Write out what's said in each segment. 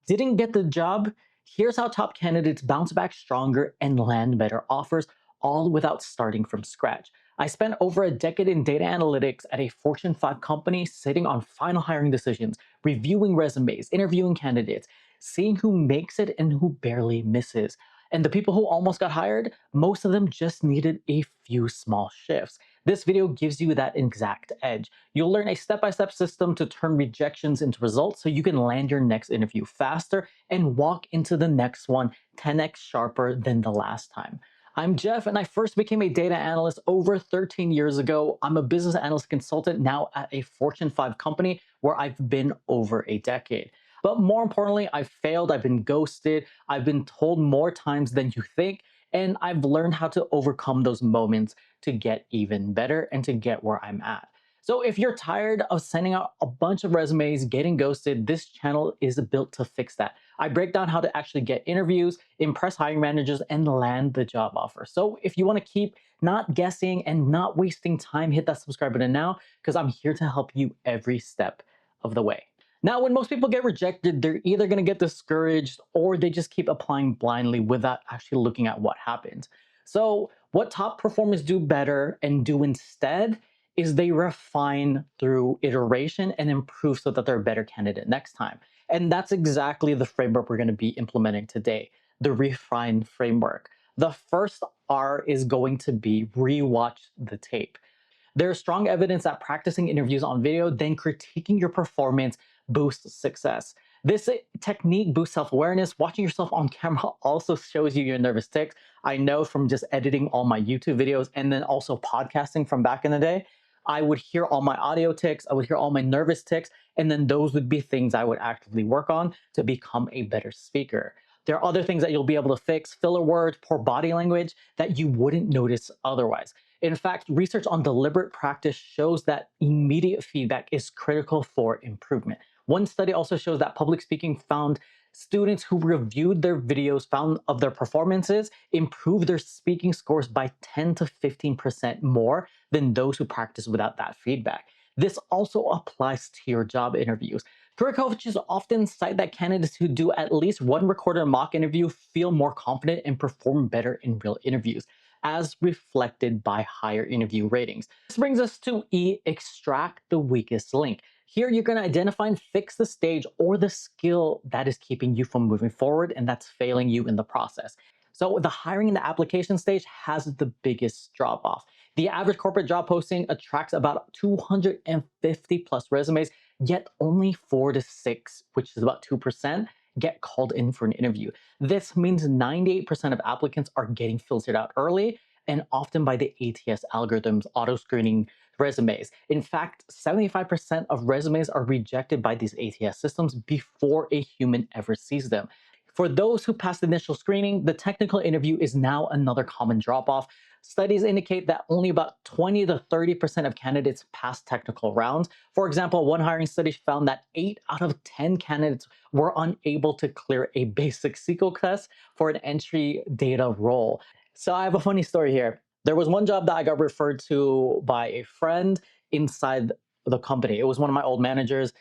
Didn't get the job? Here's how top candidates bounce back stronger and land better offers, all without starting from scratch. I spent over a decade in data analytics at a Fortune 5 company, sitting on final hiring decisions, reviewing resumes, interviewing candidates, seeing who makes it and who barely misses. And the people who almost got hired, most of them just needed a few small shifts. This video gives you that exact edge. You'll learn a step-by-step system to turn rejections into results so you can land your next interview faster and walk into the next one 10x sharper than the last time. I'm Jeff, and I first became a data analyst over 13 years ago. I'm a business analyst consultant now at a Fortune 5 company where I've been over a decade. But more importantly, I've failed, I've been ghosted, I've been told more times than you think, and I've learned how to overcome those moments to get even better and to get where I'm at. So if you're tired of sending out a bunch of resumes, getting ghosted, this channel is built to fix that. I break down how to actually get interviews, impress hiring managers, and land the job offer. So if you want to keep not guessing and not wasting time, hit that subscribe button now, because I'm here to help you every step of the way. Now, when most people get rejected, they're either going to get discouraged or they just keep applying blindly without actually looking at what happened. So what top performers do better and do instead is they refine through iteration and improve so that they're a better candidate next time. And that's exactly the framework we're going to be implementing today, the refine framework. The first R is going to be rewatch the tape. There's strong evidence that practicing interviews on video, then critiquing your performance boosts success. This technique boosts self-awareness. Watching yourself on camera also shows you your nervous tics. I know from just editing all my YouTube videos and then also podcasting from back in the day, I would hear all my audio tics, I would hear all my nervous tics, and then those would be things I would actively work on to become a better speaker. There are other things that you'll be able to fix, filler words, poor body language, that you wouldn't notice otherwise. In fact, research on deliberate practice shows that immediate feedback is critical for improvement. One study also shows that public speaking found students who reviewed their videos found of their performances improved their speaking scores by 10 to 15% more than those who practiced without that feedback. This also applies to your job interviews. Career coaches often cite that candidates who do at least one recorded mock interview feel more confident and perform better in real interviews, as reflected by higher interview ratings. This brings us to E, extract the weakest link. Here you're going to identify and fix the stage or the skill that is keeping you from moving forward and that's failing you in the process. So the hiring and the application stage has the biggest drop off. The average corporate job posting attracts about 250 plus resumes, yet only 4 to 6, which is about 2%, get called in for an interview. This means 98% of applicants are getting filtered out early and often by the ATS algorithms auto-screening resumes. In fact, 75% of resumes are rejected by these ATS systems before a human ever sees them. For those who passed the initial screening, the technical interview is now another common drop-off. Studies indicate that only about 20 to 30% of candidates pass technical rounds. For example, one hiring study found that 8 out of 10 candidates were unable to clear a basic SQL test for an entry data role. So I have a funny story here. There was one job that I got referred to by a friend inside the company. It was one of my old managers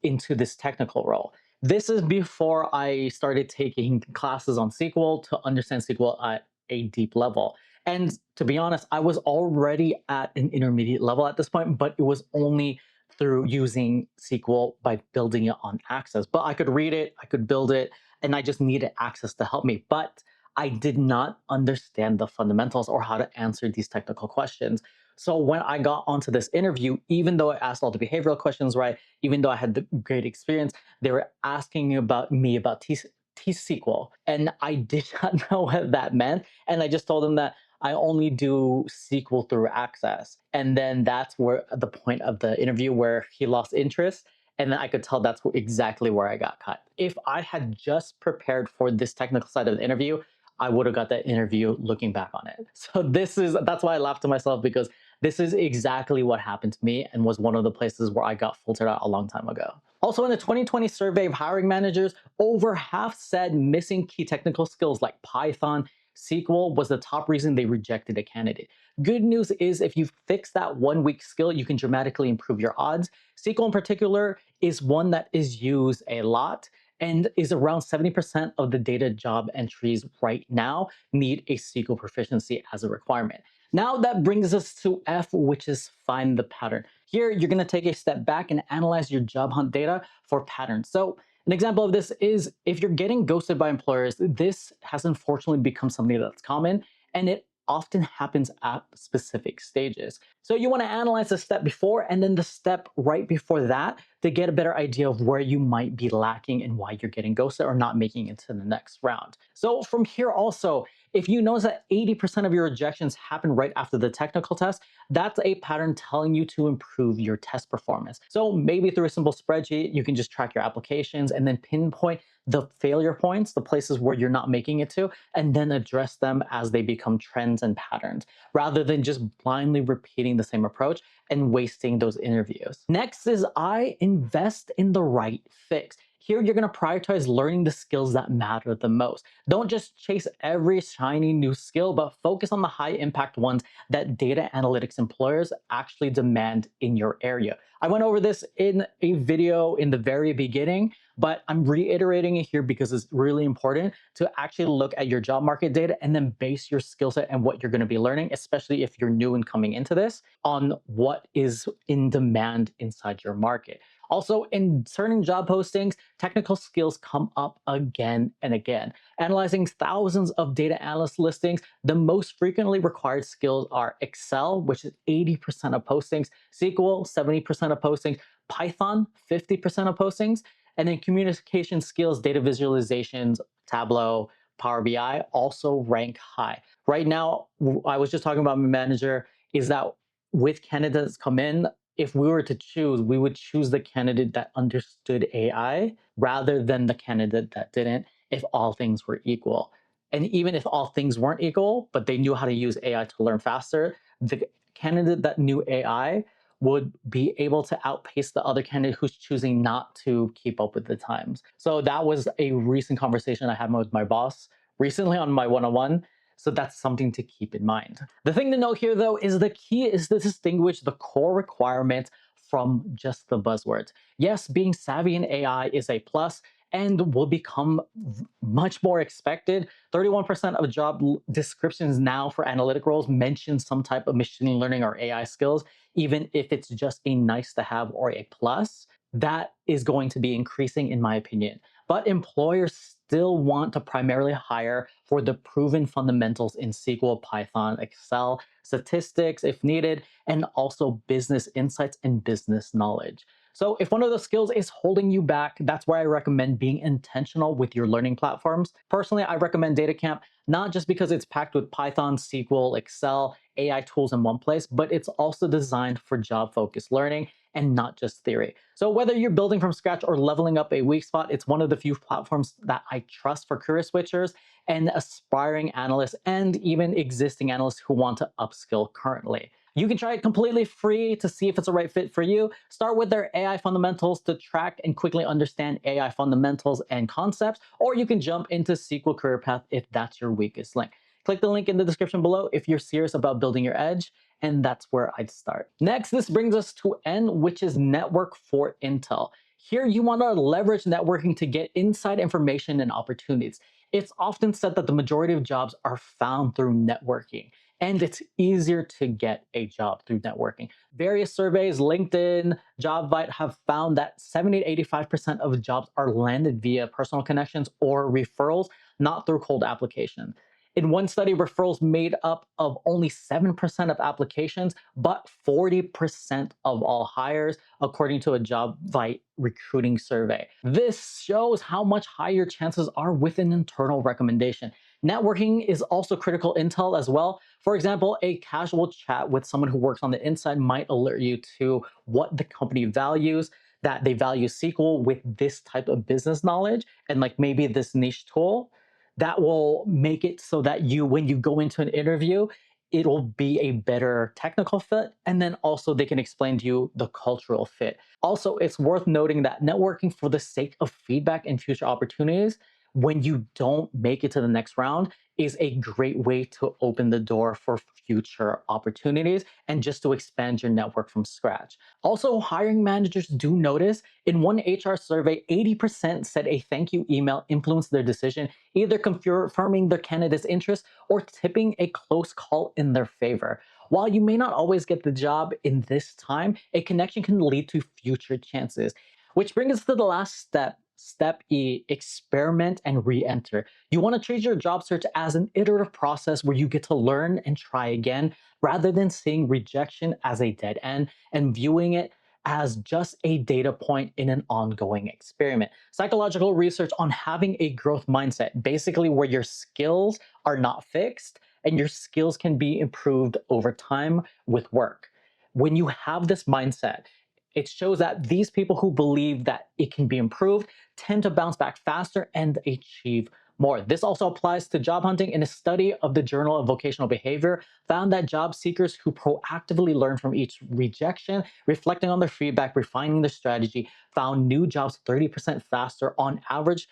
into this technical role. This is before I started taking classes on SQL to understand SQL at a deep level. And to be honest, I was already at an intermediate level at this point, but it was only through using SQL by building it on Access. But I could read it, I could build it, and I just needed Access to help me. But I did not understand the fundamentals or how to answer these technical questions. So when I got onto this interview, even though I asked all the behavioral questions right, even though I had the great experience, they were asking about me about T-SQL, and I did not know what that meant. And I just told them that I only do SQL through Access. And then that's where the point of the interview where he lost interest. And then I could tell that's exactly where I got cut. If I had just prepared for this technical side of the interview, I would have got that interview looking back on it. So that's why I laughed to myself, because this is exactly what happened to me and was one of the places where I got filtered out a long time ago. Also, in the 2020 survey of hiring managers, over half said missing key technical skills like Python, SQL was the top reason they rejected a candidate. Good news is if you fix that one weak skill, you can dramatically improve your odds. SQL in particular is one that is used a lot, and is around 70% of the data job entries right now need a SQL proficiency as a requirement. Now that brings us to F, which is find the pattern. Here, you're going to take a step back and analyze your job hunt data for patterns. So an example of this is if you're getting ghosted by employers, this has unfortunately become something that's common, and it often happens at specific stages. So you want to analyze the step before and then the step right before that to get a better idea of where you might be lacking and why you're getting ghosted or not making it to the next round. So from here also, if you notice that 80% of your rejections happen right after the technical test, that's a pattern telling you to improve your test performance. So maybe through a simple spreadsheet, you can just track your applications and then pinpoint the failure points, the places where you're not making it to, and then address them as they become trends and patterns, rather than just blindly repeating the same approach and wasting those interviews. Next is I, invest in the right fix. Here, you're going to prioritize learning the skills that matter the most. Don't just chase every shiny new skill, but focus on the high impact ones that data analytics employers actually demand in your area. I went over this in a video in the very beginning, but I'm reiterating it here because it's really important to actually look at your job market data and then base your skill set and what you're going to be learning, especially if you're new and coming into this, on what is in demand inside your market. Also, in certain job postings, technical skills come up again and again. Analyzing thousands of data analyst listings, the most frequently required skills are Excel, which is 80% of postings, SQL, 70% of postings, Python, 50% of postings, and then communication skills, data visualizations, Tableau, Power BI also rank high. Right now, I was just talking about my manager, is that with candidates come in, if we were to choose, we would choose the candidate that understood AI rather than the candidate that didn't, if all things were equal. And even if all things weren't equal, but they knew how to use AI to learn faster, the candidate that knew AI would be able to outpace the other candidate who's choosing not to keep up with the times. So that was a recent conversation I had with my boss recently on my one-on-one. So that's something to keep in mind. The thing to note here, though, is the key is to distinguish the core requirements from just the buzzwords. Yes, being savvy in AI is a plus and will become much more expected. 31% of job descriptions now for analytic roles mention some type of machine learning or AI skills, even if it's just a nice to have or a plus. That is going to be increasing, in my opinion. But employers still want to primarily hire for the proven fundamentals in SQL, Python, Excel, statistics if needed, and also business insights and business knowledge. So if one of those skills is holding you back, that's where I recommend being intentional with your learning platforms. Personally, I recommend DataCamp, not just because it's packed with Python, SQL, Excel, AI tools in one place, but it's also designed for job-focused learning and not just theory. So whether you're building from scratch or leveling up a weak spot, it's one of the few platforms that I trust for career switchers and aspiring analysts and even existing analysts who want to upskill currently. You can try it completely free to see if it's a right fit for you. Start with their AI fundamentals to track and quickly understand AI fundamentals and concepts, or you can jump into SQL Career Path if that's your weakest link. Click the link in the description below if you're serious about building your edge, and that's where I'd start. Next, this brings us to N, which is network for intel. Here, you want to leverage networking to get inside information and opportunities. It's often said that the majority of jobs are found through networking, and it's easier to get a job through networking. Various surveys, LinkedIn, JobVite have found that 70 to 85% of jobs are landed via personal connections or referrals, not through cold application. In one study, referrals made up of only 7% of applications, but 40% of all hires, according to a JobVite recruiting survey. This shows how much higher chances are with an internal recommendation. Networking is also critical intel as well. For example, a casual chat with someone who works on the inside might alert you to what the company values, that they value SQL with this type of business knowledge and like maybe this niche tool that will make it so that you, when you go into an interview, it'll be a better technical fit. And then also they can explain to you the cultural fit. Also, it's worth noting that networking for the sake of feedback and future opportunities when you don't make it to the next round is a great way to open the door for future opportunities and just to expand your network from scratch. Also, hiring managers do notice in one HR survey, 80% said a thank you email influenced their decision, either confirming their candidate's interest or tipping a close call in their favor. While you may not always get the job in this time, a connection can lead to future chances. Which brings us to the last step. Step E, experiment and re enter. You want to treat your job search as an iterative process where you get to learn and try again rather than seeing rejection as a dead end and viewing it as just a data point in an ongoing experiment. Psychological research on having a growth mindset, basically where your skills are not fixed and your skills can be improved over time with work. When you have this mindset, it shows that these people who believe that it can be improved tend to bounce back faster and achieve more. This also applies to job hunting. In a study of the Journal of Vocational Behavior, found that job seekers who proactively learn from each rejection, reflecting on their feedback, refining their strategy, found new jobs 30% faster on average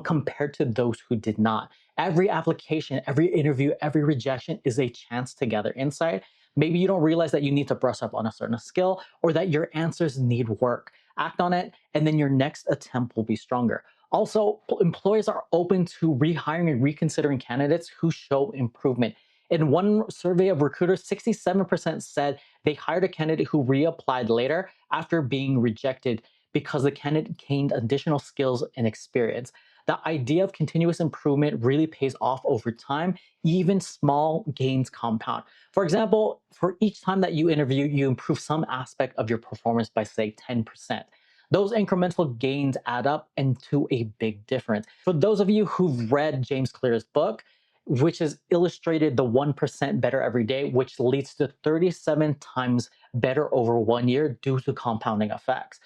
compared to those who did not. Every application, every interview, every rejection is a chance to gather insight. Maybe you don't realize that you need to brush up on a certain skill or that your answers need work. Act on it, and then your next attempt will be stronger. Also, employers are open to rehiring and reconsidering candidates who show improvement. In one survey of recruiters, 67% said they hired a candidate who reapplied later after being rejected because the candidate gained additional skills and experience. The idea of continuous improvement really pays off over time. Even small gains compound. For example, for each time that you interview, you improve some aspect of your performance by, say, 10%. Those incremental gains add up into a big difference. For those of you who've read James Clear's book, which has illustrated the 1% better every day, which leads to 37 times better over 1 year due to compounding effects.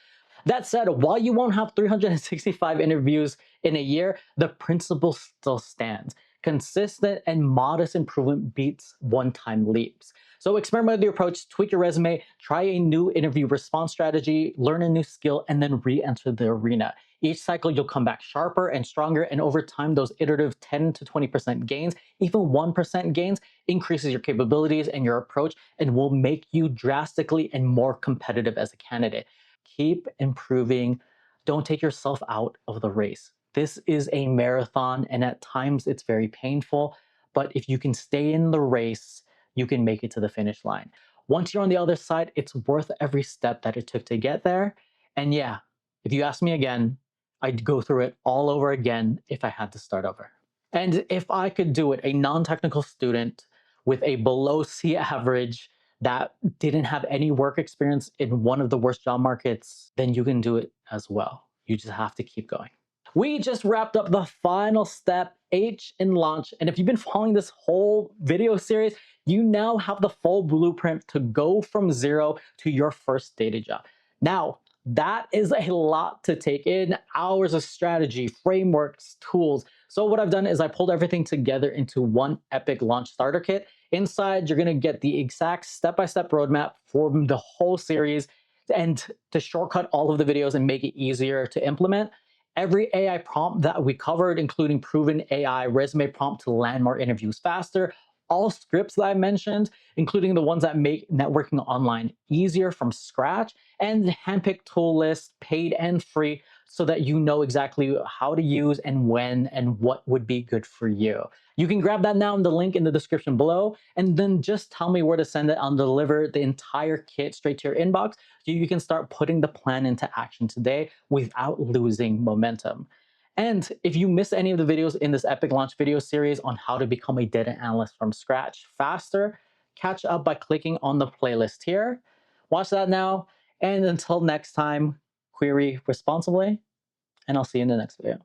That said, while you won't have 365 interviews in a year, the principle still stands. Consistent and modest improvement beats one-time leaps. So experiment with your approach, tweak your resume, try a new interview response strategy, learn a new skill, and then re-enter the arena. Each cycle, you'll come back sharper and stronger, and over time, those iterative 10 to 20% gains, even 1% gains, increases your capabilities and your approach and will make you drastically and more competitive as a candidate. Keep improving. Don't take yourself out of the race. This is a marathon, and at times it's very painful. But if you can stay in the race, you can make it to the finish line. Once you're on the other side, it's worth every step that it took to get there. And yeah, if you ask me again, I'd go through it all over again if I had to start over. And if I could do it, a non technical student with a below C average that didn't have any work experience in one of the worst job markets, then you can do it as well. You just have to keep going. We just wrapped up the final step, H in launch. And if you've been following this whole video series, you now have the full blueprint to go from zero to your first data job. Now, that is a lot to take in, hours of strategy, frameworks, tools. So what I've done is I pulled everything together into one epic launch starter kit. Inside, you're gonna get the exact step-by-step roadmap for the whole series and to shortcut all of the videos and make it easier to implement. Every AI prompt that we covered, including proven AI resume prompt to land more interviews faster, all scripts that I mentioned, including the ones that make networking online easier from scratch, and the handpicked tool list, paid and free, so that you know exactly how to use and when and what would be good for you. You can grab that now in the link in the description below, and then just tell me where to send it. I'll deliver the entire kit straight to your inbox so you can start putting the plan into action today without losing momentum. And if you missed any of the videos in this Epic Launch video series on how to become a data analyst from scratch faster, catch up by clicking on the playlist here. Watch that now, and until next time, query responsibly, and I'll see you in the next video.